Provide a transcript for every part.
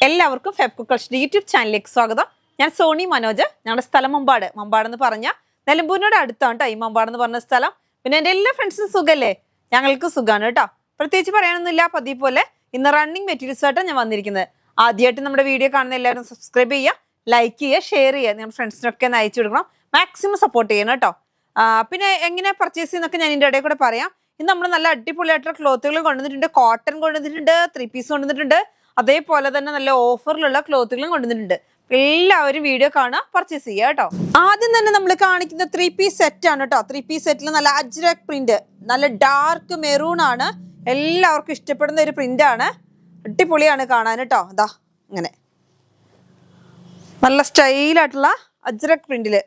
എല്ലാവർക്കും Feb കുക്കൾസിന്റെ YouTube ചാനലിലേക്ക് സ്വാഗതം. ഞാൻ സോണി മനോജ്. ഞങ്ങളുടെ സ്ഥലം മമ്പാട്. മമ്പാടെന്ന് പറഞ്ഞാൽ നിലമ്പൂരിനോട് അടുത്താണ് കേട്ടോ ഈ മമ്പാടെന്ന് പറഞ്ഞ സ്ഥലം. പിന്നെ എൻ്റെ എല്ലാ ഫ്രണ്ട്സും സുഖല്ലേ? ഞങ്ങൾക്ക് സുഖമാണ് കേട്ടോ. പ്രത്യേകിച്ച് പറയാനൊന്നുമില്ല. പതിവ് പോലെ ഇന്ന് റണ്ണിങ് മെറ്റീരിയൽസ് ആയിട്ടാണ് ഞാൻ വന്നിരിക്കുന്നത്. ആദ്യമായിട്ട് നമ്മുടെ വീഡിയോ കാണുന്ന എല്ലാവരും സബ്സ്ക്രൈബ് ചെയ്യുക, ലൈക്ക് ചെയ്യുക, ഷെയർ ചെയ്യുക. നിങ്ങളുടെ ഫ്രണ്ട്സിനൊക്കെ ഒന്ന് അയച്ചു കൊടുക്കണം. മാക്സിമം സപ്പോർട്ട് ചെയ്യണം കേട്ടോ. പിന്നെ എങ്ങനെ പർച്ചേസ് ചെയ്യുന്നൊക്കെ ഞാൻ ഇതിൻ്റെ ഇടയിൽ കൂടെ പറയാം. ഇന്ന് നമ്മൾ നല്ല അടിപൊളിയായിട്ടുള്ള ക്ലോത്തുകൾ കൊണ്ടുവന്നിട്ടുണ്ട്. കോട്ടൺ കൊണ്ടുവന്നിട്ടുണ്ട്, 3 പീസ് കൊണ്ടുവന്നിട്ടുണ്ട്. അതേപോലെ തന്നെ നല്ല ഓഫറിലുള്ള ക്ലോത്തുകളും കൊണ്ടുവന്നിട്ടുണ്ട്. എല്ലാവരും വീഡിയോ കാണുക, പർച്ചേസ് ചെയ്യുക കേട്ടോ. ആദ്യം തന്നെ നമ്മൾ കാണിക്കുന്ന 3 പീസ് സെറ്റ് ആണ് കേട്ടോ. 3 പീസ് സെറ്റിൽ നല്ല അജ്രക് പ്രിന്റ്, നല്ല ഡാർക്ക് മെറൂൺ ആണ്. എല്ലാവർക്കും ഇഷ്ടപ്പെടുന്ന ഒരു പ്രിന്റ് ആണ്. അടിപൊളിയാണ് കാണാൻ കേട്ടോ. അതാ ഇങ്ങനെ നല്ല സ്റ്റൈലായിട്ടുള്ള അജ്രക് പ്രിന്റില്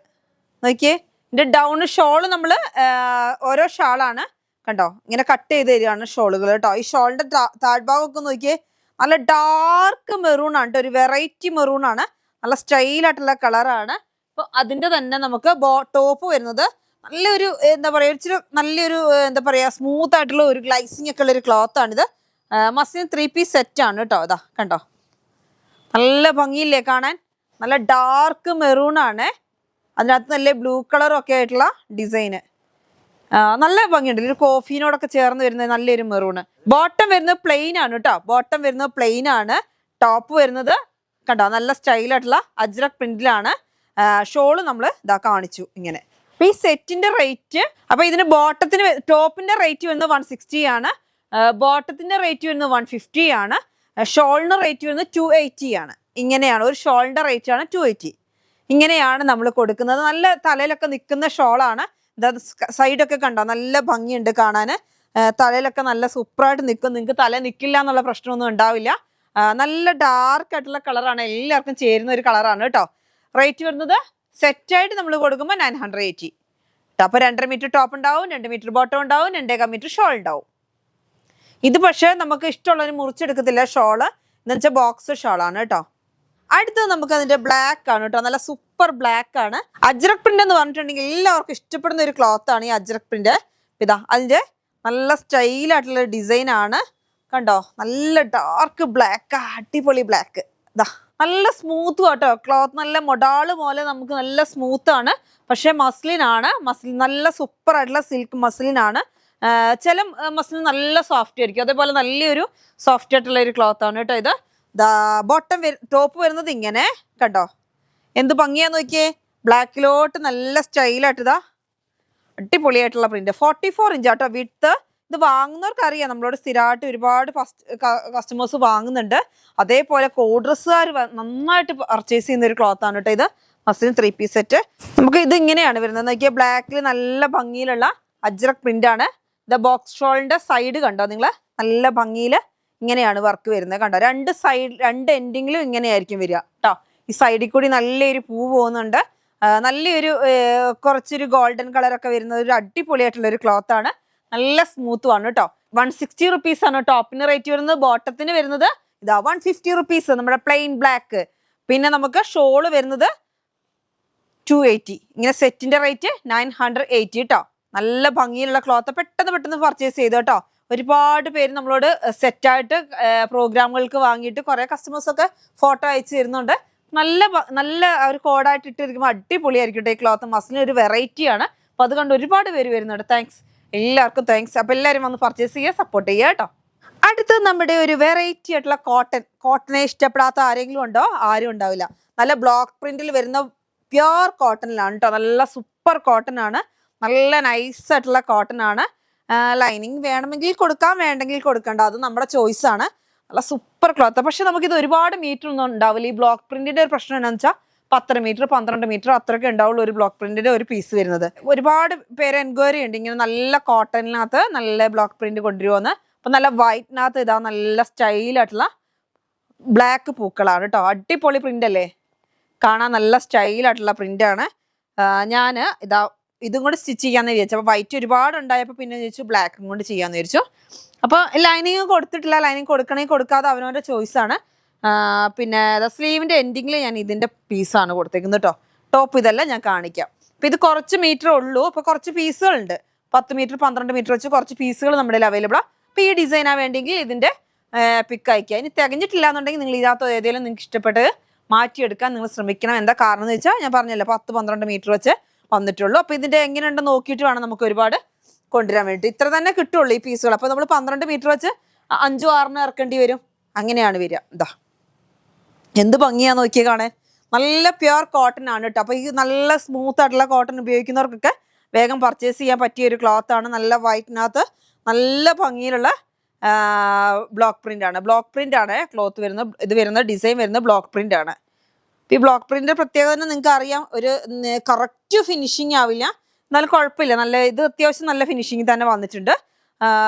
നോക്കിയേ. ഇതിന്റെ ഡൗൺ ഷോള് നമ്മൾ ഓരോ ഷാളാണ് കണ്ടോ, ഇങ്ങനെ കട്ട് ചെയ്ത് തരികയാണ് ഷോളുകൾ കേട്ടോ. ഈ ഷോളിന്റെ താഴ്ഭാഗമൊക്കെ നോക്കിയേ, നല്ല ഡാർക്ക് മെറൂൺ ആണ് കേട്ടോ. ഒരു വെറൈറ്റി മെറൂൺ ആണ്, നല്ല സ്റ്റൈലായിട്ടുള്ള കളറാണ്. അപ്പൊ അതിന്റെ തന്നെ നമുക്ക് ടോപ്പ് വരുന്നത് നല്ലൊരു എന്താ പറയാ, ഇച്ചിരി നല്ലൊരു എന്താ പറയാ സ്മൂത്ത് ആയിട്ടുള്ള ഒരു ഗ്ലൈസിങ് ഒക്കെ ഉള്ള ഒരു ക്ലോത്ത് ആണിത്. മസ്ലിൻ 3 പീസ് സെറ്റ് ആണ് കേട്ടോ. ഇതാ കണ്ടോ, നല്ല ഭംഗിയില്ലേ കാണാൻ. നല്ല ഡാർക്ക് മെറൂൺ ആണ്, അതിനകത്ത് നല്ല ബ്ലൂ കളറും ഒക്കെ ആയിട്ടുള്ള ഡിസൈന്. നല്ല ഭംഗിയുണ്ട്. ഒരു കോഫീനോടൊക്കെ ചേർന്ന് വരുന്ന നല്ലൊരു മെറൂണ്. ബോട്ടം വരുന്നത് പ്ലെയിൻ ആണ് കേട്ടോ. ബോട്ടം വരുന്നത് പ്ലെയിൻ ആണ്. ടോപ്പ് വരുന്നത് കണ്ടോ നല്ല സ്റ്റൈലായിട്ടുള്ള അജ്രക് പ്രിന്റിലാണ്. ഷോള് നമ്മൾ ഇതാ കാണിച്ചു ഇങ്ങനെ. അപ്പൊ ഈ സെറ്റിന്റെ റേറ്റ്, അപ്പൊ ഇതിന് ബോട്ടത്തിന് ടോപ്പിന്റെ റേറ്റ് വരുന്നത് 160 ആണ്, ബോട്ടത്തിന്റെ റേറ്റ് വരുന്നത് 150 ആണ്, ഷോളിന് റേറ്റ് വരുന്നത് 280 ആണ്. ഇങ്ങനെയാണ് ഒരു ഷോളിന്റെ റേറ്റ് ആണ് 280. ഇങ്ങനെയാണ് നമ്മൾ കൊടുക്കുന്നത്. നല്ല തലയിലൊക്കെ നിൽക്കുന്ന ഷോളാണ്. സൈഡൊക്കെ കണ്ടോ, നല്ല ഭംഗിയുണ്ട് കാണാന്. തലയിലൊക്കെ നല്ല സൂപ്പറായിട്ട് നിൽക്കും. നിങ്ങൾക്ക് തല നിൽക്കില്ല എന്നുള്ള പ്രശ്നമൊന്നും ഉണ്ടാവില്ല. നല്ല ഡാർക്ക് ആയിട്ടുള്ള കളറാണ്, എല്ലാവർക്കും ചേരുന്ന ഒരു കളറാണ് കേട്ടോ. റേറ്റ് വരുന്നത് സെറ്റായിട്ട് നമ്മൾ കൊടുക്കുമ്പോൾ 980. അപ്പൊ 2.5 മീറ്റർ ടോപ്പ് ഉണ്ടാവും, 2 മീറ്റർ ബോട്ടം ഉണ്ടാവും, 2.25 മീറ്റർ ഷോൾ ഉണ്ടാവും. ഇത് പക്ഷേ നമുക്ക് ഇഷ്ടമുള്ളവര് മുറിച്ചെടുക്കത്തില്ല ഷോള്, എന്ന് വെച്ചാൽ ബോക്സ് ഷോളാണ് കേട്ടോ. അടുത്തത് നമുക്ക് അതിന്റെ ബ്ലാക്ക് ആണ് കേട്ടോ. നല്ല സൂപ്പർ ബ്ലാക്ക് ആണ്. അജ്രക് പ്രിന്റ് എന്ന് പറഞ്ഞിട്ടുണ്ടെങ്കിൽ എല്ലാവർക്കും ഇഷ്ടപ്പെടുന്ന ഒരു ക്ലോത്ത് ആണ് ഈ അജ്രക് പ്രിന്റ്. ഇതാ അതിന്റെ നല്ല സ്റ്റൈലായിട്ടുള്ള ഡിസൈൻ ആണ് കണ്ടോ. നല്ല ഡാർക്ക് ബ്ലാക്ക്, അടിപൊളി ബ്ലാക്ക്. ഇതാ നല്ല സ്മൂത്ത് കേട്ടോ ക്ലോത്ത്. നല്ല മൊഡാള് പോലെ നമുക്ക് നല്ല സ്മൂത്ത് ആണ്. പക്ഷെ മസ്ലിൻ ആണ്. മസ്ലിൻ നല്ല സൂപ്പർ ആയിട്ടുള്ള സിൽക്ക് മസ്ലിൻ ആണ്. ചില മസ്ലിൻ നല്ല സോഫ്റ്റ് ആയിരിക്കും, അതേപോലെ നല്ലൊരു സോഫ്റ്റ് ആയിട്ടുള്ള ഒരു ക്ലോത്ത് ആണ് കേട്ടോ ഇത്. ബോട്ടം ടോപ്പ് വരുന്നത് ഇങ്ങനെ കണ്ടോ, എന്ത് ഭംഗിയാന്ന് നോക്കിയേ. ബ്ലാക്കിലോട്ട് നല്ല സ്റ്റൈലായിട്ട് ഇതാ അടിപൊളിയായിട്ടുള്ള പ്രിന്റ്. 44 ഇഞ്ച് ആട്ടോ വിഡ്ത്ത്. ഇത് വാങ്ങുന്നവർക്ക് അറിയാം, നമ്മളോട് സ്ഥിരമായിട്ട് ഒരുപാട് കസ്റ്റമേഴ്സ് വാങ്ങുന്നുണ്ട്. അതേപോലെ കോഡ്രസ്സുകാർ നന്നായിട്ട് പർച്ചേസ് ചെയ്യുന്ന ഒരു ക്ലോത്ത് ആണ് കേട്ടോ ഇത്. Muslin 3 piece set. നമുക്ക് ഇത് ഇങ്ങനെയാണ് വരുന്നത് നോക്കിയാൽ. ബ്ലാക്കിൽ നല്ല ഭംഗിയിലുള്ള അജ്രക് പ്രിന്റ് ആണ്. ഇത് ബോക്സ് ഷോളിന്റെ സൈഡ് കണ്ടോ നിങ്ങൾ, നല്ല ഭംഗിയിൽ ഇങ്ങനെയാണ് വർക്ക് വരുന്നത് കണ്ടോ. രണ്ട് എൻഡിങ്ങിലും ഇങ്ങനെയായിരിക്കും വരിക കേട്ടോ. ഈ സൈഡിൽ കൂടി നല്ലൊരു പൂ പോകുന്നുണ്ട്. നല്ലൊരു കുറച്ചൊരു ഗോൾഡൻ കളറൊക്കെ വരുന്ന ഒരു അടിപൊളിയായിട്ടുള്ള ഒരു ക്ലോത്ത് ആണ്. നല്ല സ്മൂത്തും ആണ് കേട്ടോ. 160 റുപ്പീസ് ആണ് ടോപ്പിന് റേറ്റ് വരുന്നത്. ബോട്ടത്തിന് വരുന്നത് ഇതാ 150 റുപ്പീസ്, നമ്മുടെ പ്ലെയിൻ ബ്ലാക്ക്. പിന്നെ നമുക്ക് ഷോള് വരുന്നത് 280. ഇങ്ങനെ സെറ്റിന്റെ റേറ്റ് 980 കേട്ടോ. നല്ല ഭംഗിയിലുള്ള ക്ലോത്ത്. പെട്ടെന്ന് പർച്ചേസ് ചെയ്തു കേട്ടോ. ഒരുപാട് പേര് നമ്മളോട് സെറ്റായിട്ട് പ്രോഗ്രാമുകൾക്ക് വാങ്ങിയിട്ട് കുറെ കസ്റ്റമേഴ്സ് ഒക്കെ ഫോട്ടോ അയച്ചു തരുന്നുണ്ട്. നല്ല ഒരു കോഡായിട്ട് ഇട്ടിരിക്കുമ്പോൾ അടിപൊളിയായിരിക്കും ഈ ക്ലോത്ത്. മസ്ലിൻ ഒരു വെറൈറ്റി ആണ്. അപ്പൊ അത് കണ്ട് ഒരുപാട് പേര് വരുന്നുണ്ട്. താങ്ക്സ്, എല്ലാവർക്കും താങ്ക്സ്. അപ്പൊ എല്ലാവരും വന്ന് പർച്ചേസ് ചെയ്യുക, സപ്പോർട്ട് ചെയ്യുക കേട്ടോ. അടുത്തത് നമ്മുടെ ഒരു വെറൈറ്റി ആയിട്ടുള്ള കോട്ടനെ ഇഷ്ടപ്പെടാത്ത ആരെങ്കിലും ഉണ്ടോ? ആരും ഉണ്ടാവില്ല. നല്ല ബ്ലോക്ക് പ്രിന്റിൽ വരുന്ന പ്യുർ കോട്ടണിലാണ് കേട്ടോ. നല്ല സൂപ്പർ കോട്ടൺ ആണ്, നല്ല നൈസ് ആയിട്ടുള്ള കോട്ടൺ ആണ്. ലൈനിങ് വേണമെങ്കിൽ കൊടുക്കാം, വേണ്ടെങ്കിൽ കൊടുക്കണ്ട, അത് നമ്മുടെ ചോയ്സ് ആണ്. നല്ല സൂപ്പർ ക്ലോത്ത്. പക്ഷെ നമുക്കിത് ഒരുപാട് മീറ്റർ ഒന്നും ഉണ്ടാവില്ല. ഈ ബ്ലോക്ക് പ്രിന്റിന്റെ ഒരു പ്രശ്നം എന്താണെന്ന് വെച്ചാൽ 10 മീറ്റർ 12 മീറ്റർ അത്രയൊക്കെ ഉണ്ടാവുള്ളൂ ഒരു ബ്ലോക്ക് പ്രിന്റിന്റെ ഒരു പീസ് വരുന്നത്. ഒരുപാട് പേര് എൻക്വയറി ഉണ്ട് ഇങ്ങനെ നല്ല കോട്ടണിനകത്ത് നല്ല ബ്ലോക്ക് പ്രിന്റ് കൊണ്ടുവരുമോന്ന്. അപ്പൊ നല്ല വൈറ്റിനകത്ത് ഇതാ നല്ല സ്റ്റൈലായിട്ടുള്ള ബ്ലാക്ക് പൂക്കളാണ് കേട്ടോ. അടിപൊളി പ്രിന്റ് അല്ലേ, കാണാൻ നല്ല സ്റ്റൈലായിട്ടുള്ള പ്രിന്റ് ആണ്. ഞാൻ ഇതാ ഇതും കൂടെ സ്റ്റിച്ച് ചെയ്യാന്ന് വിചാരിച്ചു. അപ്പോൾ വൈറ്റ് ഒരുപാട് ഉണ്ടായപ്പോൾ പിന്നെ ചോദിച്ചു ബ്ലാക്കും കൊണ്ട് ചെയ്യാന്ന് വിചാരിച്ചു. അപ്പോൾ ലൈനിങ് കൊടുത്തിട്ടില്ല, ലൈനിങ് കൊടുക്കണമെങ്കിൽ കൊടുക്കാതെ അവനവൻ്റെ ചോയ്സാണ്. പിന്നെ സ്ലീവിൻ്റെ എൻഡിങ്ങിൽ ഞാൻ ഇതിൻ്റെ പീസാണ് കൊടുത്തേക്കുന്നത് കേട്ടോ. ടോപ്പ് ഇതെല്ലാം ഞാൻ കാണിക്കാം. അപ്പോൾ ഇത് കുറച്ച് മീറ്റർ ഉള്ളൂ. അപ്പോൾ കുറച്ച് പീസുകളുണ്ട്, 10 മീറ്റർ 12 മീറ്റർ വെച്ച് കുറച്ച് പീസുകൾ നമ്മുടെ അവൈലബിളാണ്. അപ്പോൾ ഈ ഡിസൈനാണ് വേണ്ടെങ്കിൽ ഇതിൻ്റെ പിക്ക് അയക്കുക. ഇനി തികഞ്ഞിട്ടില്ല എന്നുണ്ടെങ്കിൽ നിങ്ങൾ ഇതിനകത്ത് ഏതെങ്കിലും നിങ്ങൾക്ക് ഇഷ്ടപ്പെട്ട് മാറ്റിയെടുക്കാൻ നിങ്ങൾ ശ്രമിക്കണം. എന്താ കാരണം എന്ന് വെച്ചാൽ ഞാൻ പറഞ്ഞല്ലോ 10-12 മീറ്റർ വെച്ച് വന്നിട്ടുള്ളൂ. അപ്പോൾ ഇതിൻ്റെ എങ്ങനെയുണ്ടെന്ന് നോക്കിയിട്ട് വേണം നമുക്ക് ഒരുപാട് കൊണ്ടുവരാൻ വേണ്ടി. ഇത്ര തന്നെ കിട്ടുള്ളൂ ഈ പീസുകൾ. അപ്പോൾ നമ്മൾ 12 മീറ്റർ വെച്ച് 5-6 ഇറക്കേണ്ടി വരും. അങ്ങനെയാണ് വരിക. എന്താ എന്ത് ഭംഗിയാന്ന് നോക്കിയേ കാണാൻ. നല്ല പ്യുവർ കോട്ടൺ ആണ് കേട്ടോ. അപ്പോൾ ഈ നല്ല സ്മൂത്ത് ആയിട്ടുള്ള കോട്ടൺ ഉപയോഗിക്കുന്നവർക്കൊക്കെ വേഗം പർച്ചേസ് ചെയ്യാൻ പറ്റിയ ഒരു ക്ലോത്ത് ആണ്. നല്ല വൈറ്റിനകത്ത് നല്ല ഭംഗിയിലുള്ള ബ്ലോക്ക് പ്രിന്റ് ആണ്. ബ്ലോക്ക് പ്രിന്റ് ആണ് ക്ലോത്ത് വരുന്നത്. ഇത് വരുന്ന ഡിസൈൻ വരുന്ന ബ്ലോക്ക് പ്രിന്റ് ആണ്. ഈ ബ്ലോക്ക് പ്രിന്റ് പ്രത്യേകത തന്നെ നിങ്ങൾക്ക് അറിയാം, ഒരു കറക്റ്റ് ഫിനിഷിങ് ആവില്ല, എന്നാലും കുഴപ്പമില്ല. നല്ല ഇത് അത്യാവശ്യം നല്ല ഫിനിഷിങ് തന്നെ വന്നിട്ടുണ്ട്.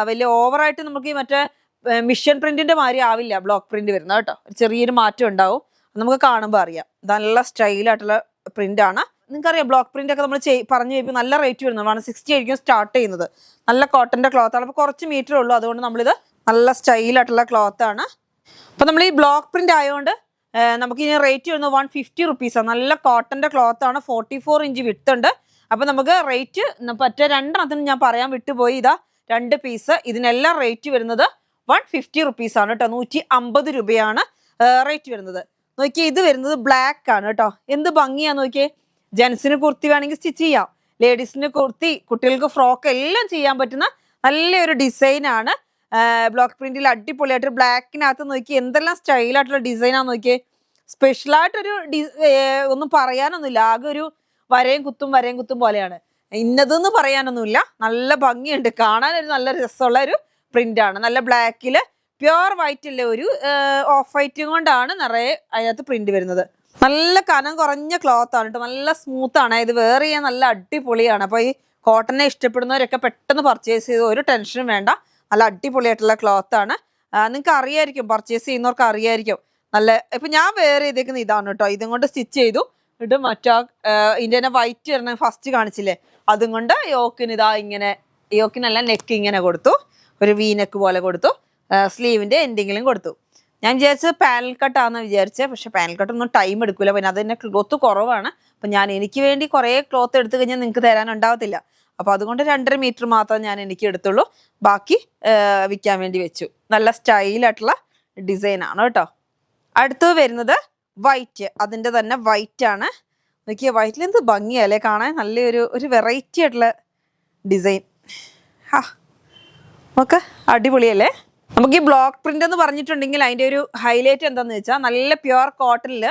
വലിയ ഓവറായിട്ട് നമുക്ക് ഈ മറ്റേ മിഷൻ പ്രിന്റിന്റെ മാതിരി ആവില്ല ബ്ലോക്ക് പ്രിന്റ് വരുന്നത് കേട്ടോ. ചെറിയൊരു മാറ്റം ഉണ്ടാവും, നമുക്ക് കാണുമ്പോൾ അറിയാം. നല്ല സ്റ്റൈലായിട്ടുള്ള പ്രിന്റ് ആണ്. നിങ്ങൾക്കറിയാം ബ്ലോക്ക് പ്രിന്റ് ഒക്കെ നമ്മൾ പറഞ്ഞു കഴിയുമ്പോൾ നല്ല റേറ്റ് വരുന്നത് 160 ആയിരിക്കും സ്റ്റാർട്ട് ചെയ്യുന്നത്. നല്ല കോട്ടന്റെ ക്ലോത്ത് ആണ്. അപ്പോൾ കുറച്ച് മീറ്റർ ഉള്ളൂ, അതുകൊണ്ട് നമ്മളിത് നല്ല സ്റ്റൈലായിട്ടുള്ള ക്ലോത്ത് ആണ്. അപ്പോൾ നമ്മൾ ഈ ബ്ലോക്ക് പ്രിന്റ് ആയതുകൊണ്ട് നമുക്ക് ഇനി റേറ്റ് വരുന്നത് 150 റുപ്പീസാണ്. നല്ല കോട്ടന്റെ ക്ലോത്ത് ആണ്. 44 ഇഞ്ച് വിഡ്ത്ത് ഉണ്ട്. അപ്പോൾ നമുക്ക് റേറ്റ് പറ്റ രണ്ടെണ്ണത്തിന് ഞാൻ പറയാൻ വിട്ടുപോയി. ഇതാ 2 പീസ്. ഇതിനെല്ലാം റേറ്റ് വരുന്നത് 150 റുപ്പീസാണ് കേട്ടോ. 150 രൂപയാണ് റേറ്റ് വരുന്നത്. നോക്കിയേ, ഇത് വരുന്നത് ബ്ലാക്ക് ആണ് കേട്ടോ. എന്ത് ഭംഗിയാന്ന് നോക്കിയേ. ജെൻസിന് കുർത്തി വേണമെങ്കിൽ സ്റ്റിച്ച് ചെയ്യാം, ലേഡീസിന് കുർത്തി, കുട്ടികൾക്ക് ഫ്രോക്ക് എല്ലാം ചെയ്യാൻ പറ്റുന്ന നല്ലൊരു ഡിസൈനാണ്. ബ്ലോക്ക് പ്രിന്റിൽ അടിപൊളിയായിട്ട് ബ്ലാക്കിനകത്ത് നോക്കി എന്തെല്ലാം സ്റ്റൈലായിട്ടുള്ള ഡിസൈനാന്ന് നോക്കിയേ. സ്പെഷ്യലായിട്ടൊരു ഒന്നും പറയാനൊന്നുമില്ല, ആകെ ഒരു വരയും കുത്തും പോലെയാണ്. ഇന്നതെന്ന് പറയാനൊന്നുമില്ല. നല്ല ഭംഗിയുണ്ട് കാണാൻ, ഒരു നല്ല രസമുള്ള ഒരു പ്രിന്റ് ആണ്. നല്ല ബ്ലാക്കില് പ്യുവർ വൈറ്റ് അല്ലേ, ഒരു ഓഫ് വൈറ്റും കൊണ്ടാണ് നിറയെ അതിനകത്ത് പ്രിന്റ് വരുന്നത്. നല്ല കനം കുറഞ്ഞ ക്ലോത്ത് ആണ് കേട്ടോ. നല്ല സ്മൂത്ത് ആണ്. ഇത് വെയർ ചെയ്യാൻ നല്ല അടിപൊളിയാണ്. അപ്പോൾ ഈ കോട്ടനെ ഇഷ്ടപ്പെടുന്നവരൊക്കെ പെട്ടെന്ന് പർച്ചേസ് ചെയ്ത് ഒരു ടെൻഷനും വേണ്ട. നല്ല അടിപൊളിയായിട്ടുള്ള ക്ലോത്ത് ആണ്. നിങ്ങൾക്ക് അറിയായിരിക്കും, പർച്ചേസ് ചെയ്യുന്നവർക്ക് അറിയായിരിക്കും. നല്ല ഇപ്പം ഞാൻ വെയർ ചെയ്തേക്കുന്ന ഇതാണ് കേട്ടോ. ഇതും കൊണ്ട് സ്റ്റിച്ച് ചെയ്തു. എന്നിട്ട് മറ്റാ ഇതിൻ്റെ തന്നെ വൈറ്റ് വരുന്ന ഫസ്റ്റ് കാണിച്ചില്ലേ, അതും കൊണ്ട് യോക്കിന് ഇതാ ഇങ്ങനെ, യോക്കിനല്ല നെക്ക് ഇങ്ങനെ കൊടുത്തു, ഒരു വി നെക്ക് പോലെ കൊടുത്തു. സ്ലീവിൻ്റെ എൻഡിങ്ങിലും കൊടുത്തു. ഞാൻ വിചാരിച്ചത് പാനൽ കട്ടാണെന്ന് വിചാരിച്ചത്, പക്ഷെ പാനൽ കട്ടൊന്നും ടൈം എടുക്കില്ല. പിന്നെ അത് തന്നെ ക്ലോത്ത് കുറവാണ്. അപ്പം ഞാൻ എനിക്ക് വേണ്ടി കുറേ ക്ലോത്ത് എടുത്തു കഴിഞ്ഞാൽ നിങ്ങൾക്ക് തരാനുണ്ടാവത്തില്ല. അപ്പോൾ അതുകൊണ്ട് 2.5 മീറ്റർ മാത്രമേ ഞാൻ എനിക്ക് എടുത്തുള്ളൂ. ബാക്കി വിൽക്കാൻ വേണ്ടി വെച്ചു. നല്ല സ്റ്റൈലായിട്ടുള്ള ഡിസൈനാണ് കേട്ടോ. അടുത്തത് വരുന്നത് വൈറ്റ്. അതിൻ്റെ തന്നെ വൈറ്റ് ആണ്. നോക്കിയാൽ വൈറ്റിൽ എന്ത് ഭംഗിയല്ലേ കാണാൻ. നല്ലൊരു വെറൈറ്റി ആയിട്ടുള്ള ഡിസൈൻ. ഓക്കെ, അടിപൊളിയല്ലേ. നമുക്ക് ഈ ബ്ലോക്ക് പ്രിന്റ് എന്ന് പറഞ്ഞിട്ടുണ്ടെങ്കിൽ അതിൻ്റെ ഒരു ഹൈലൈറ്റ് എന്താണെന്ന് വെച്ചാൽ നല്ല പ്യുവർ കോട്ടണിൽ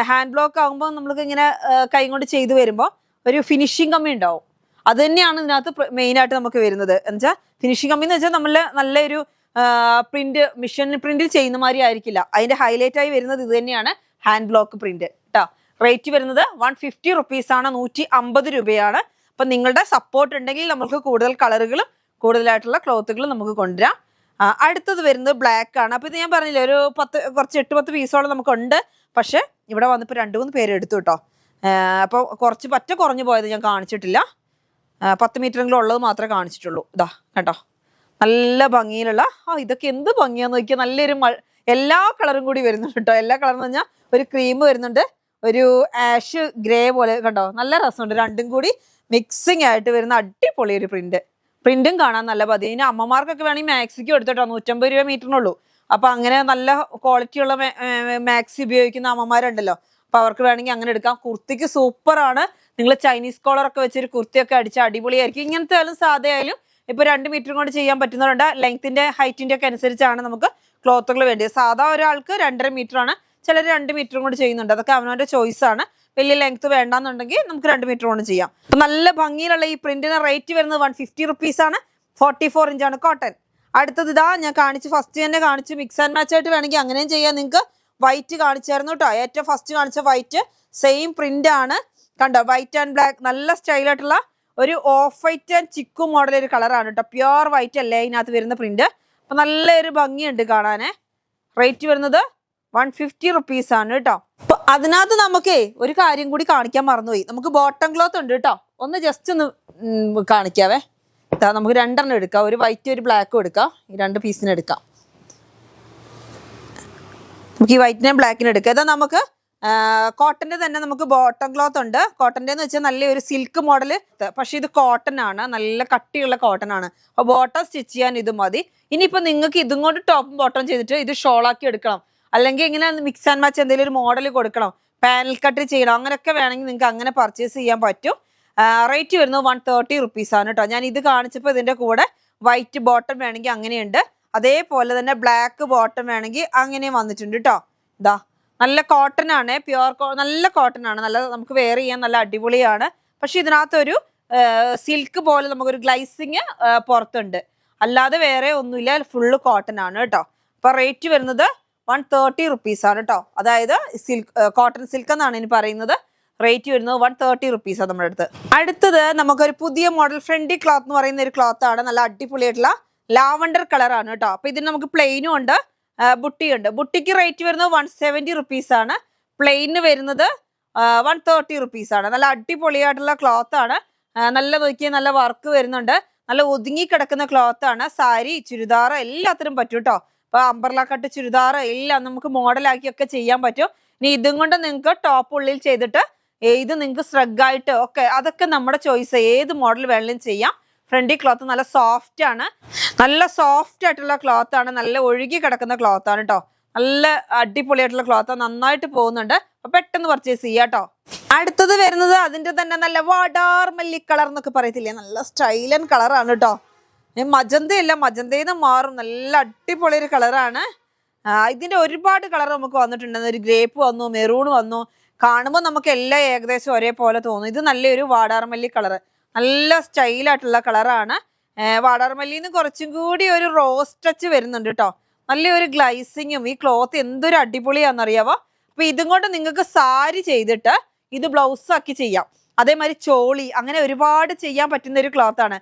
ഹാൻഡ് ബ്ലോക്ക് ആകുമ്പോൾ നമ്മൾക്ക് ഇങ്ങനെ കൈ കൊണ്ട് ചെയ്തു വരുമ്പോൾ ഒരു ഫിനിഷിങ് കമ്മി ഉണ്ടാവും. അത് തന്നെയാണ് ഇതിനകത്ത് മെയിനായിട്ട് നമുക്ക് വരുന്നത്. എന്നുവെച്ചാൽ ഫിനിഷിങ് കമ്മി എന്ന് വെച്ചാൽ നമ്മൾ നല്ലൊരു പ്രിന്റ് മിഷൻ പ്രിന്റിൽ ചെയ്യുന്ന മാതിരി ആയിരിക്കില്ല. അതിൻ്റെ ഹൈലൈറ്റ് ആയി വരുന്നത് ഇത് തന്നെയാണ്, ഹാൻഡ് ബ്ലോക്ക് പ്രിന്റ് കേട്ടോ. റേറ്റ് വരുന്നത് 150 റുപ്പീസാണ്. 150 രൂപയാണ്. അപ്പം നിങ്ങളുടെ സപ്പോർട്ട് ഉണ്ടെങ്കിൽ നമുക്ക് കൂടുതൽ കളറുകളും കൂടുതലായിട്ടുള്ള ക്ലോത്തുകളും നമുക്ക് കൊണ്ടുവരാം. അടുത്തത് വരുന്നത് ബ്ലാക്ക് ആണ്. അപ്പോൾ ഇത് ഞാൻ പറഞ്ഞില്ലേ, ഒരു 8-10 പീസോളം നമുക്കുണ്ട്. പക്ഷേ ഇവിടെ വന്നപ്പോൾ 2-3 പേര് എടുത്തു കേട്ടോ. അപ്പോൾ കുറച്ച് കുറഞ്ഞു പോയത് ഞാൻ കാണിച്ചിട്ടില്ല. 10 മീറ്ററെങ്കിലും ഉള്ളത് മാത്രമേ കാണിച്ചിട്ടുള്ളൂ. ഇതാ കേട്ടോ, നല്ല ഭംഗിയിലുള്ള ഇതൊക്കെ എന്ത് ഭംഗിയാന്ന് നോക്കിയാൽ. നല്ലൊരു എല്ലാ കളറും കൂടി വരുന്നുണ്ട് കേട്ടോ. എല്ലാ കളർ എന്ന് പറഞ്ഞാൽ ഒരു ക്രീം വരുന്നുണ്ട്, ഒരു ആഷ് ഗ്രേ പോലെ കണ്ടോ. നല്ല രസമുണ്ട്. രണ്ടും കൂടി മിക്സിങ് ആയിട്ട് വരുന്ന അടിപൊളി ഒരു പ്രിന്റും കാണാൻ നല്ല പതി. ഇനി അമ്മമാർക്കൊക്കെ വേണമെങ്കിൽ മാക്സിക്കും എടുത്തോട്ടോ. 150 രൂപ മീറ്ററിനുള്ളൂ. അപ്പോൾ അങ്ങനെ നല്ല ക്വാളിറ്റിയുള്ള മാക്സി ഉപയോഗിക്കുന്ന അമ്മമാരുണ്ടല്ലോ, അപ്പോൾ അവർക്ക് വേണമെങ്കിൽ അങ്ങനെ എടുക്കാം. കുർത്തിക്ക് സൂപ്പറാണ്. നിങ്ങൾ ചൈനീസ് കോളറൊക്കെ വെച്ചൊരു കുർത്തിയൊക്കെ അടിച്ച് അടിപൊളിയായിരിക്കും. ഇങ്ങനത്തെ ആയാലും സാധയായാലും ഇപ്പോൾ 2 മീറ്റർ കൊണ്ട് ചെയ്യാൻ പറ്റുന്നവരുണ്ട്. ലെങ്ത്തിന്റെ ഹൈറ്റിന്റെ ഒക്കെ അനുസരിച്ചാണ് നമുക്ക് ക്ലോത്തുകൾ വേണ്ടത്. സാധാ ഒരാൾക്ക് 2.5 മീറ്റർ ആണ്, ചിലർ 2 മീറ്റർ കൊണ്ട് ചെയ്യുന്നുണ്ട്. അതൊക്കെ അവനവൻ്റെ ചോയ്സാണ്. വലിയ ലെങ്ത് വേണ്ടാന്നുണ്ടെങ്കിൽ നമുക്ക് 2 മീറ്റർ കൊണ്ട് ചെയ്യാം. അപ്പം നല്ല ഭംഗിയിലുള്ള ഈ പ്രിന്റിന് റേറ്റ് വരുന്നത് 150 റുപ്പീസാണ്. 44 ഇഞ്ചാണ് കോട്ടൺ. അടുത്തത് ഇതാ ഞാൻ ഫസ്റ്റ് തന്നെ കാണിച്ചു. മിക്സ് ആൻഡ് മാച്ച് ആയിട്ട് വേണമെങ്കിൽ അങ്ങനെയും ചെയ്യാം. നിങ്ങൾക്ക് വൈറ്റ് കാണിച്ചായിരുന്നു കേട്ടോ. ഏറ്റവും ഫസ്റ്റ് കാണിച്ച വൈറ്റ് സെയിം പ്രിന്റ് ആണ് കണ്ടോ. വൈറ്റ് ആൻഡ് ബ്ലാക്ക് നല്ല സ്റ്റൈലായിട്ടുള്ള ഒരു ഓഫ് വൈറ്റ് ആൻഡ് ചിക്കു മോഡൽ ഒരു കളറാണ് കേട്ടോ. പ്യുവർ വൈറ്റ് അല്ലേ ഇതിനകത്ത് വരുന്ന പ്രിന്റ്. അപ്പം നല്ലൊരു ഭംഗിയുണ്ട് കാണാനേ. റേറ്റ് വരുന്നത് 150 റുപ്പീസാണ് കേട്ടോ. അപ്പൊ അതിനകത്ത് നമുക്കേ ഒരു കാര്യം കൂടി കാണിക്കാൻ മറന്നുപോയി. നമുക്ക് ബോട്ടം ക്ലോത്ത് ഉണ്ട് കേട്ടോ. ഒന്ന് ജസ്റ്റ് ഒന്ന് കാണിക്കാവേ. നമുക്ക് 2 എണ്ണം എടുക്കാം. ഒരു വൈറ്റ് ഒരു ബ്ലാക്കും എടുക്കാം. ഈ 2 പീസിന് എടുക്കാം. നമുക്ക് ഈ വൈറ്റിനെയും ബ്ലാക്കിനും എടുക്കാം. ഇതാ നമുക്ക് കോട്ടന്റെ തന്നെ നമുക്ക് ബോട്ടം ക്ലോത്ത് ഉണ്ട്. കോട്ടന്റെ എന്ന് വെച്ചാൽ നല്ലൊരു സിൽക്ക് മോഡല്, പക്ഷെ ഇത് കോട്ടൺ ആണ്, നല്ല കട്ടിയുള്ള കോട്ടൺ ആണ്. അപ്പൊ ബോട്ടം സ്റ്റിച്ച് ചെയ്യാൻ ഇത് മതി. ഇനിയിപ്പോ നിങ്ങൾക്ക് ഇതും കൊണ്ട് ടോപ്പും ബോട്ടം ചെയ്തിട്ട് ഇത് ഷോളാക്കി എടുക്കണം, അല്ലെങ്കിൽ ഇങ്ങനെ മിക്സ് ആൻഡ് മാച്ച് എന്തെങ്കിലും ഒരു മോഡൽ കൊടുക്കണം, പാനൽ കട്ട് ചെയ്യണം, അങ്ങനെയൊക്കെ വേണമെങ്കിൽ നിങ്ങൾക്ക് അങ്ങനെ പർച്ചേസ് ചെയ്യാൻ പറ്റും. റേറ്റ് വരുന്നത് 130 റുപ്പീസ് ആണ് കേട്ടോ. ഞാൻ ഇത് കാണിച്ചപ്പോൾ ഇതിന്റെ കൂടെ വൈറ്റ് ബോട്ടം വേണമെങ്കിൽ അങ്ങനെയുണ്ട്, അതേപോലെ തന്നെ ബ്ലാക്ക് ബോട്ടം വേണമെങ്കിൽ അങ്ങനെ വന്നിട്ടുണ്ട് കേട്ടോ. ഇതാ നല്ല കോട്ടൺ ആണ്, നല്ല കോട്ടൺ ആണ്, നല്ല നമുക്ക് വെയർ ചെയ്യാൻ നല്ല അടിപൊളിയാണ്. പക്ഷെ ഇതിനകത്തൊരു സിൽക്ക് പോലെ നമുക്കൊരു ഗ്ലൈസിങ് പുറത്തുണ്ട്, അല്ലാതെ വേറെ ഒന്നുമില്ല, ഫുള്ള് കോട്ടൺ ആണ് കേട്ടോ. അപ്പൊ റേറ്റ് വരുന്നത് 130 റുപ്പീസ് ആണ് കേട്ടോ. അതായത് കോട്ടൺ സിൽക്ക് എന്നാണ് ഇനി പറയുന്നത്. റേറ്റ് വരുന്നത് 130 റുപ്പീസാണ് നമ്മുടെ അടുത്ത്. അടുത്തത് നമുക്കൊരു പുതിയ മോഡൽ ഫ്രണ്ടി ക്ലോത്ത് എന്ന് പറയുന്ന ഒരു ക്ലോത്ത് ആണ്, നല്ല അടിപൊളിയായിട്ടുള്ള ലാവണ്ടർ കളറാണ് കേട്ടോ. അപ്പൊ ഇതിന് നമുക്ക് പ്ലെയിനും ഉണ്ട്, ബുട്ടിയുണ്ട്. ബുട്ടിക്ക് റേറ്റ് വരുന്നത് 170 റുപ്പീസ് ആണ്, പ്ലെയിന് വരുന്നത് 130 റുപ്പീസ് ആണ്. നല്ല അടിപൊളിയായിട്ടുള്ള ക്ലോത്ത് ആണ്, നല്ല നോക്കിയാൽ നല്ല വർക്ക് വരുന്നുണ്ട്, നല്ല ഒതുങ്ങി കിടക്കുന്ന ക്ലോത്ത് ആണ്. സാരി, ചുരിദാർ എല്ലാത്തിനും പറ്റും കേട്ടോ. അപ്പൊ അംബർല കട്ട് ചുരിദാർ എല്ലാം നമുക്ക് മോഡലാക്കിയൊക്കെ ചെയ്യാൻ പറ്റും. ഇനി ഇതും കൊണ്ട് നിങ്ങൾക്ക് ടോപ്പ് ഉള്ളിൽ ചെയ്തിട്ട് ഇത് നിങ്ങൾക്ക് സ്ട്രഗായിട്ട് ഒക്കെ, അതൊക്കെ നമ്മുടെ ചോയ്സ്, ഏത് മോഡൽ വേണമെങ്കിലും ചെയ്യാം. ഫ്രണ്ടി ക്ലോത്ത് നല്ല സോഫ്റ്റ് ആണ്, നല്ല സോഫ്റ്റ് ആയിട്ടുള്ള ക്ലോത്ത് ആണ്, നല്ല ഒഴുകി കിടക്കുന്ന ക്ലോത്ത് ആണ് കേട്ടോ. നല്ല അടിപൊളിയായിട്ടുള്ള ക്ലോത്ത്, നന്നായിട്ട് പോകുന്നുണ്ട്. അപ്പൊ പെട്ടെന്ന് പർച്ചേസ് ചെയ്യാം കേട്ടോ. അടുത്തത് വരുന്നത് അതിന്റെ തന്നെ നല്ല വാടാർമല്ലി കളർ എന്നൊക്കെ പറയത്തില്ലേ, നല്ല സ്റ്റൈലൻ കളറാണ് കേട്ടോ. മജന്തയല്ല, മജന്തയിൽ നിന്ന് മാറും, നല്ല അടിപൊളി ഒരു കളറാണ്. ഇതിന്റെ ഒരുപാട് കളർ നമുക്ക് വന്നിട്ടുണ്ട്. ഒരു ഗ്രേപ്പ് വന്നു, മെറൂൺ വന്നു. കാണുമ്പോൾ നമുക്ക് എല്ലാം ഏകദേശം ഒരേപോലെ തോന്നും. ഇത് നല്ലൊരു വാടാർമല്ലി കളർ, നല്ല സ്റ്റൈലായിട്ടുള്ള കളറാണ്. വാടാർമല്ലിന്ന് കുറച്ചും കൂടി ഒരു റോസ് ടച്ച് വരുന്നുണ്ട് കേട്ടോ. നല്ലൊരു ഗ്ലൈസിങ്ങും, ഈ ക്ലോത്ത് എന്തൊരു അടിപൊളിയാണെന്നറിയാവോ. അപ്പൊ ഇതും കൊണ്ട് നിങ്ങൾക്ക് സാരി ചെയ്തിട്ട് ഇത് ബ്ലൗസ് ആക്കി ചെയ്യാം, അതേമാതിരി ചോളി, അങ്ങനെ ഒരുപാട് ചെയ്യാൻ പറ്റുന്ന ഒരു ക്ലോത്ത് ആണ്.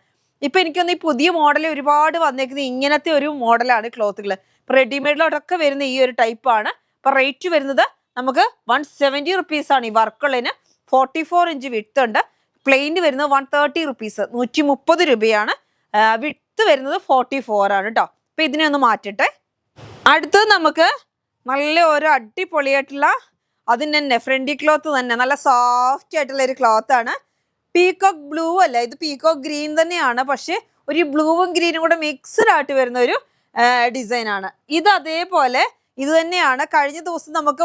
ഇപ്പൊ എനിക്കൊന്ന് ഈ പുതിയ മോഡൽ ഒരുപാട് വന്നേക്കുന്നത് ഇങ്ങനത്തെ ഒരു മോഡലാണ് ക്ലോത്തുകൾ. റെഡിമെയ്ഡിലോട്ടൊക്കെ വരുന്ന ഈ ഒരു ടൈപ്പാണ്. അപ്പൊ റേറ്റ് വരുന്നത് നമുക്ക് 170 റുപ്പീസ് ആണ്. ഈ വർക്കുള്ളതിന് 44 ഇഞ്ച് വിഡ്ത്ത് ഉണ്ട്. പ്ലെയിൻ വരുന്നത് 130 റുപ്പീസ്, 130 രൂപയാണ്. വിഡ്ത്ത് വരുന്നത് 44 ആണ് കേട്ടോ. അപ്പൊ ഇതിനെ ഒന്ന് മാറ്റട്ടെ. അടുത്തത് നമുക്ക് നല്ല ഒരു അടിപൊളിയായിട്ടുള്ള അതിന് തന്നെ ഫ്രണ്ടി ക്ലോത്ത് തന്നെ നല്ല സോഫ്റ്റ് ആയിട്ടുള്ള ഒരു ക്ലോത്ത് ആണ്. പീകോക്ക് ബ്ലൂ അല്ല, ഇത് പീകോക്ക് ഗ്രീൻ തന്നെയാണ്, പക്ഷെ ഒരു ബ്ലൂവും ഗ്രീനും കൂടെ മിക്സ്ഡ് ആയിട്ട് വരുന്ന ഒരു ഡിസൈൻ ആണ്. ഇത് അതേപോലെ ഇത് തന്നെയാണ്. കഴിഞ്ഞ ദിവസം നമുക്ക്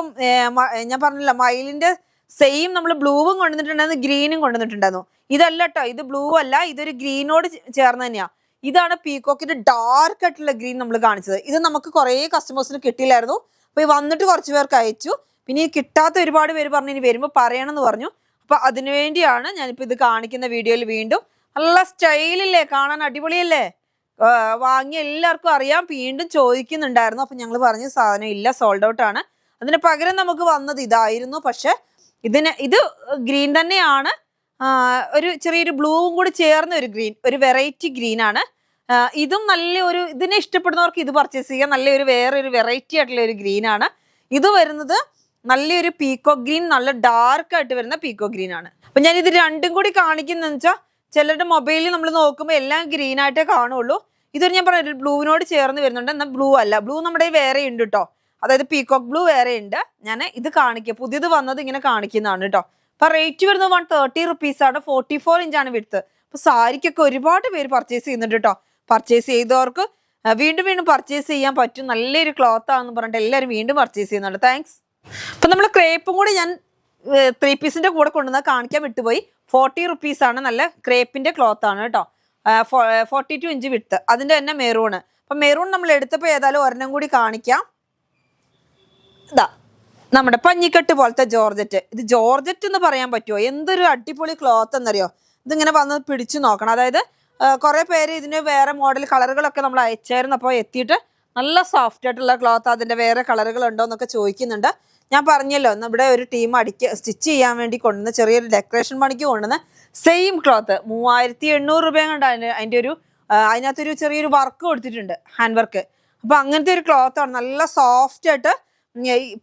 ഞാൻ പറഞ്ഞില്ല, മയിലിന്റെ സെയിം നമ്മൾ ബ്ലൂവും കൊണ്ടുവന്നിട്ടുണ്ടായിരുന്നു, ഗ്രീനും കൊണ്ടുവന്നിട്ടുണ്ടായിരുന്നു. ഇതല്ല കേട്ടോ, ഇത് ബ്ലൂ അല്ല, ഇതൊരു ഗ്രീനോട് ചേർന്ന് തന്നെയാ. ഇതാണ് പീകോക്കിന്റെ ഡാർക്ക് ആയിട്ടുള്ള ഗ്രീൻ നമ്മൾ കാണിച്ചത്. ഇത് നമുക്ക് കുറേ കസ്റ്റമേഴ്സിന് കിട്ടിയില്ലായിരുന്നു. അപ്പൊ വന്നിട്ട് കുറച്ച് പേർക്ക് അയച്ചു. പിന്നെ ഈ കിട്ടാത്ത ഒരുപാട് പേര് പറഞ്ഞു ഇനി വരുമ്പോൾ പറയണമെന്ന് പറഞ്ഞു. അപ്പൊ അതിനുവേണ്ടിയാണ് ഞാനിപ്പോ ഇത് കാണിക്കുന്ന വീഡിയോയിൽ വീണ്ടും. നല്ല സ്റ്റൈലില്ലേ, കാണാൻ അടിപൊളിയല്ലേ. വാങ്ങിയ എല്ലാവർക്കും അറിയാം, വീണ്ടും ചോദിക്കുന്നുണ്ടായിരുന്നു. അപ്പൊ ഞങ്ങൾ പറഞ്ഞു സാധനം ഇല്ല, സോൾഡ് ഔട്ട് ആണ്. അതിന് പകരം നമുക്ക് വന്നത് ഇതായിരുന്നു. പക്ഷെ ഇത് ഗ്രീൻ തന്നെയാണ്, ഒരു ചെറിയൊരു ബ്ലൂവും കൂടി ചേർന്ന ഒരു ഗ്രീൻ, ഒരു വെറൈറ്റി ഗ്രീൻ ആണ്. ഇതും നല്ലൊരു, ഇതിനെ ഇഷ്ടപ്പെടുന്നവർക്ക് ഇത് പർച്ചേസ് ചെയ്യാം. നല്ലൊരു വേറൊരു വെറൈറ്റി ആയിട്ടുള്ള ഒരു ഗ്രീൻ ആണ്. ഇത് വരുന്നത് നല്ലൊരു പീക്കോ ഗ്രീൻ, നല്ല ഡാർക്ക് ആയിട്ട് വരുന്ന പീക്കോ ഗ്രീൻ ആണ്. അപ്പൊ ഞാൻ ഇത് രണ്ടും കൂടി കാണിക്കുന്നതെന്ന് വെച്ചാൽ ചിലരുടെ മൊബൈലിൽ നമ്മൾ നോക്കുമ്പോൾ എല്ലാം ഗ്രീൻ ആയിട്ടേ കാണുള്ളൂ. ഇതൊരു ഞാൻ പറഞ്ഞ ബ്ലൂവിനോട് ചേർന്ന് വരുന്നുണ്ട്, എന്നാൽ ബ്ലൂ അല്ല. ബ്ലൂ നമ്മുടെ വേറെ ഉണ്ട് കേട്ടോ, അതായത് പീകോക്ക് ബ്ലൂ വേറെ ഉണ്ട്. ഞാൻ ഇത് കാണിക്കുക, പുതിയത് വന്നത് ഇങ്ങനെ കാണിക്കുന്നതാണ് കേട്ടോ. അപ്പൊ റേറ്റ് വരുന്നത് 130 റുപ്പീസ് ആണ്. 44 ഇഞ്ചാണ് വിഡ്ത്ത്. അപ്പൊ സാരിക്കൊക്കെ ഒരുപാട് പേര് പർച്ചേസ് ചെയ്യുന്നുണ്ട് കേട്ടോ. പർച്ചേസ് ചെയ്തവർക്ക് വീണ്ടും വീണ്ടും പർച്ചേസ് ചെയ്യാൻ പറ്റും, നല്ലൊരു ക്ലോത്ത് ആണെന്ന് പറഞ്ഞിട്ട് എല്ലാവരും വീണ്ടും പർച്ചേസ് ചെയ്യുന്നുണ്ട്. താങ്ക്സ്. അപ്പൊ നമ്മൾ ക്രേപ്പും കൂടി ഞാൻ 3 പീസിന്റെ കൂടെ കൊണ്ടുവന്നാൽ കാണിക്കാൻ വിട്ടുപോയി. 40 റുപ്പീസ് ആണ്. നല്ല ക്രേപ്പിന്റെ ക്ലോത്ത് ആണ് കേട്ടോ. 42 ഇഞ്ച് വിഡ്ത്ത്. അതിന്റെ തന്നെ മെറൂണ്. അപ്പൊ മെറൂൺ നമ്മൾ എടുത്തപ്പോൾ ഏതായാലും ഒരെണ്ണം കൂടി കാണിക്കാം. ഇതാ നമ്മുടെ പഞ്ഞിക്കെട്ട് പോലത്തെ ജോർജറ്റ്. ഇത് ജോർജറ്റ് എന്ന് പറയാൻ പറ്റുമോ? എന്തൊരു അടിപൊളി ക്ലോത്ത് എന്നറിയോ. ഇതിങ്ങനെ വന്ന് പിടിച്ചു നോക്കണം. അതായത് കുറെ പേര് ഇതിന് വേറെ മോഡൽ കളറുകളൊക്കെ നമ്മൾ അയച്ചായിരുന്നു. അപ്പോൾ എത്തിയിട്ട് നല്ല സോഫ്റ്റ് ആയിട്ടുള്ള ക്ലോത്ത്, അതിന്റെ വേറെ കളറുകൾ ഉണ്ടോ എന്നൊക്കെ ചോദിക്കുന്നുണ്ട്. ഞാൻ പറഞ്ഞല്ലോ, ഇവിടെ ഒരു ടീം സ്റ്റിച്ച് ചെയ്യാൻ വേണ്ടി കൊണ്ടുവന്ന്, ചെറിയൊരു ഡെക്കറേഷൻ പണിക്ക് കൊണ്ടുവന്ന് സെയിം ക്ലോത്ത് 3800 രൂപ കണ്ടാണ്. അതിനകത്തൊരു ചെറിയൊരു വർക്ക് കൊടുത്തിട്ടുണ്ട്, ഹാൻഡ് വർക്ക്. അപ്പൊ അങ്ങനത്തെ ഒരു ക്ലോത്താണ്, നല്ല സോഫ്റ്റ് ആയിട്ട്.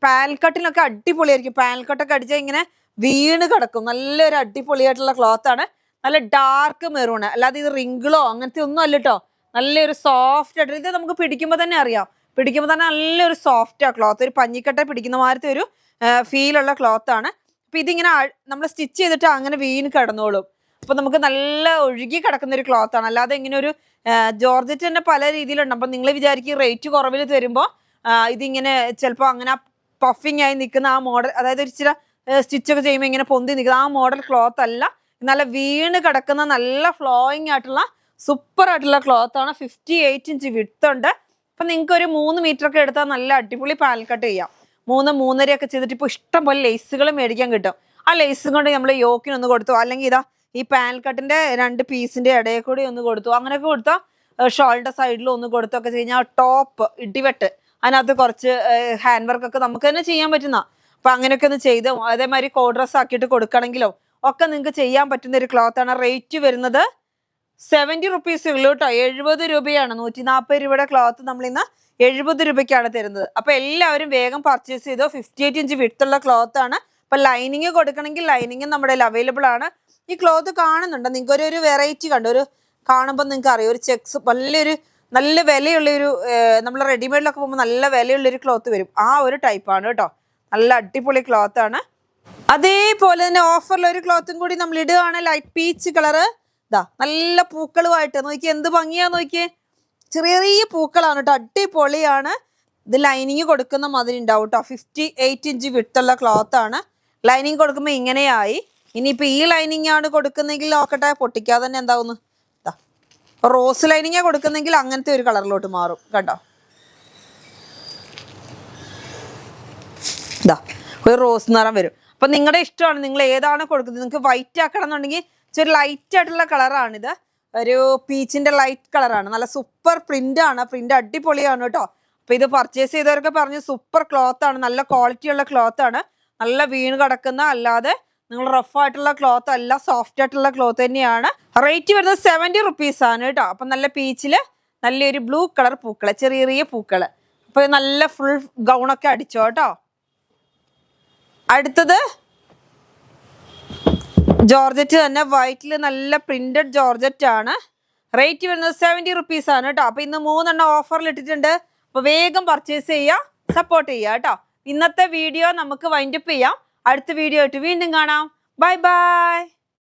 പാനൽ കട്ടിനൊക്കെ അടിപൊളിയായിരിക്കും. പാനൽ കട്ടൊക്കെ അടിച്ചാൽ ഇങ്ങനെ വീണ് കിടക്കും. നല്ലൊരു അടിപൊളിയായിട്ടുള്ള ക്ലോത്ത് ആണ്. നല്ല ഡാർക്ക് മെറൂണ്, അല്ലാതെ ഇത് റിങ്കിളോ അങ്ങനത്തെ ഒന്നും അല്ല കേട്ടോ. നല്ലൊരു സോഫ്റ്റ് ആയിട്ട്. ഇത് നമുക്ക് പിടിക്കുമ്പോൾ തന്നെ അറിയാം പിടിക്കുമ്പോൾ തന്നെ നല്ലൊരു സോഫ്റ്റാ ക്ലോത്ത്, ഒരു പഞ്ഞിക്കട്ട പിടിക്കുന്ന മാതിരത്തെ ഒരു ഫീലുള്ള ക്ലോത്ത് ആണ്. അപ്പൊ ഇതിങ്ങനെ നമ്മൾ സ്റ്റിച്ച് ചെയ്തിട്ട് അങ്ങനെ വീണ് കിടന്നോളും. അപ്പൊ നമുക്ക് നല്ല ഒഴുകി കിടക്കുന്ന ഒരു ക്ലോത്ത് ആണ്. അല്ലാതെ ഇങ്ങനെ ഒരു ജോർജറ്റ് തന്നെ പല രീതിയിലുണ്ട്. അപ്പൊ നിങ്ങൾ വിചാരിക്കും റേറ്റ് കുറവിൽ തരുമ്പോൾ ഇതിങ്ങനെ ചിലപ്പോൾ അങ്ങനെ പഫിങ് ആയി നിൽക്കുന്ന ആ മോഡൽ, അതായത് ഇച്ചിരി സ്റ്റിച്ചൊക്കെ ചെയ്യുമ്പോൾ ഇങ്ങനെ പൊന്തി നിൽക്കുന്ന ആ മോഡൽ ക്ലോത്ത് അല്ല. നല്ല വീണ് കിടക്കുന്ന നല്ല ഫ്ലോയിങ് ആയിട്ടുള്ള സൂപ്പർ ആയിട്ടുള്ള ക്ലോത്ത് ആണ്. 58 ഇഞ്ച് വിഡ്ത്ത് ഉണ്ട്. അപ്പൊ നിങ്ങൾക്ക് ഒരു 3 മീറ്റർ ഒക്കെ എടുത്താൽ നല്ല അടിപൊളി പാനൽ കട്ട് ചെയ്യാം. 3-3.5 ഒക്കെ ചെയ്തിട്ട് ഇപ്പോൾ ഇഷ്ടം പോലെ ലേസുകൾ മേടിക്കാൻ കിട്ടും. ആ ലേസും കൊണ്ട് നമ്മൾ യോക്കിനൊന്ന് കൊടുത്തു, അല്ലെങ്കിൽ ഇതാ ഈ പാനൽ കട്ടിന്റെ 2 പീസിന്റെ ഇടയിൽ കൂടി ഒന്ന് കൊടുത്തു, അങ്ങനെയൊക്കെ കൊടുത്താൽ ഷോളിന്റെ സൈഡിലും ഒന്ന് കൊടുത്തൊക്കെ കഴിഞ്ഞാൽ ടോപ്പ് ഇടിവെട്ട് അതിനകത്ത് കുറച്ച് ഹാൻഡ് വർക്ക് ഒക്കെ നമുക്ക് തന്നെ ചെയ്യാൻ പറ്റുന്ന. അപ്പൊ അങ്ങനെയൊക്കെ ഒന്ന് ചെയ്ത് അതേമാതിരി കോഡ് ഡ്രസ് ആക്കിയിട്ട് കൊടുക്കണമെങ്കിലോ ഒക്കെ നിങ്ങൾക്ക് ചെയ്യാൻ പറ്റുന്ന ഒരു ക്ലോത്ത് ആണ്. റേറ്റ് വരുന്നത് 70 റുപ്പീസ് ഉള്ളൂ കേട്ടോ. 70 രൂപയാണ്. 140 രൂപയുടെ ക്ലോത്ത് നമ്മൾ ഇന്ന് 70 രൂപയ്ക്കാണ് തരുന്നത്. അപ്പൊ എല്ലാവരും വേഗം പർച്ചേസ് ചെയ്തോ. 58 ഇഞ്ച് വിഡ്ത്തുള്ള ക്ലോത്ത് ആണ്. അപ്പൊ ലൈനിങ് കൊടുക്കണമെങ്കിൽ ലൈനിങ് നമ്മുടെ അവൈലബിൾ ആണ്. ഈ ക്ലോത്ത് കാണുന്നുണ്ട് നിങ്ങൾക്ക് ഒരു വെറൈറ്റി കണ്ടു, ഒരു കാണുമ്പോൾ നിങ്ങൾക്ക് അറിയാം ഒരു ചെക്സ് നല്ല വിലയുള്ളൊരു നമ്മൾ റെഡിമെയ്ഡിലൊക്കെ പോകുമ്പോൾ നല്ല വിലയുള്ളൊരു ക്ലോത്ത് വരും. ആ ഒരു ടൈപ്പാണ് കേട്ടോ. നല്ല അടിപൊളി ക്ലോത്ത് ആണ്. അതേപോലെ തന്നെ ഓഫറിലൊരു ക്ലോത്തും കൂടി നമ്മൾ ഇടുകയാണ്. ലൈറ്റ് പീച്ച് കളറ്, ഇതാ നല്ല പൂക്കളുമായിട്ട് നോക്കിയേ, എന്ത് ഭംഗിയാ നോക്കിയേ. ചെറിയ പൂക്കളാണ് കേട്ടോ, അടിപൊളിയാണ്. ഇത് ലൈനിങ് കൊടുക്കുന്ന മാതിരി ഉണ്ടാവും കേട്ടോ. 58 ഇഞ്ച് വിഡ്ത്തുള്ള ക്ലോത്ത് ആണ്. ലൈനിങ് കൊടുക്കുമ്പോൾ ഇങ്ങനെയായി. ഇനിയിപ്പോൾ ഈ ലൈനിങ് ആണ് കൊടുക്കുന്നെങ്കിൽ നോക്കട്ടെ, പൊട്ടിക്കാതെ തന്നെ എന്താവുന്നു. റോസ് ലൈനിങ്ങാ കൊടുക്കുന്നെങ്കിൽ അങ്ങനത്തെ ഒരു കളറിലോട്ട് മാറും കേട്ടോ. ഇതാ ഒരു റോസ് നിറം വരും. അപ്പൊ നിങ്ങളുടെ ഇഷ്ടമാണ്, നിങ്ങൾ ഏതാണ് കൊടുക്കുന്നത്. നിങ്ങൾക്ക് വൈറ്റ് ആക്കണം എന്നുണ്ടെങ്കിൽ ഇച്ചിരി ലൈറ്റ് ആയിട്ടുള്ള കളറാണിത്. ഒരു പീച്ചിന്റെ ലൈറ്റ് കളറാണ്. നല്ല സൂപ്പർ പ്രിന്റ് ആണ്. പ്രിന്റ് അടിപൊളിയാണ് കേട്ടോ. അപ്പൊ ഇത് പർച്ചേസ് ചെയ്തവരൊക്കെ പറഞ്ഞു സൂപ്പർ ക്ലോത്ത് ആണ്, നല്ല ക്വാളിറ്റി ഉള്ള ക്ലോത്ത് ആണ്. നല്ല വീണ് കിടക്കുന്ന, അല്ലാതെ നിങ്ങൾ റഫ് ആയിട്ടുള്ള ക്ലോത്ത് അല്ല, സോഫ്റ്റ് ആയിട്ടുള്ള ക്ലോത്ത് തന്നെയാണ്. റേറ്റ് വരുന്നത് 70 റുപ്പീസ് ആണ് കേട്ടോ. അപ്പൊ നല്ല പീച്ചില് നല്ലൊരു ബ്ലൂ കളർ പൂക്കള്, ചെറിയ പൂക്കള്. അപ്പൊ നല്ല ഫുൾ ഗൗണൊക്കെ അടിച്ചോ കേട്ടോ. അടുത്തത് ജോർജറ്റ് തന്നെ, വൈറ്റിൽ നല്ല പ്രിന്റഡ് ജോർജറ്റ് ആണ്. റേറ്റ് വരുന്നത് 70 റുപ്പീസ് ആണ് കേട്ടോ. അപ്പൊ ഇന്ന് 3 എണ്ണം ഓഫറിൽ ഇട്ടിട്ടുണ്ട്. അപ്പൊ വേഗം പർച്ചേസ് ചെയ്യുക, സപ്പോർട്ട് ചെയ്യുക കേട്ടോ. ഇന്നത്തെ വീഡിയോ നമുക്ക് വൈൻഡപ്പ് ചെയ്യാം. അടുത്ത വീഡിയോ ആയിട്ട് വീണ്ടും കാണാം. Bye bye.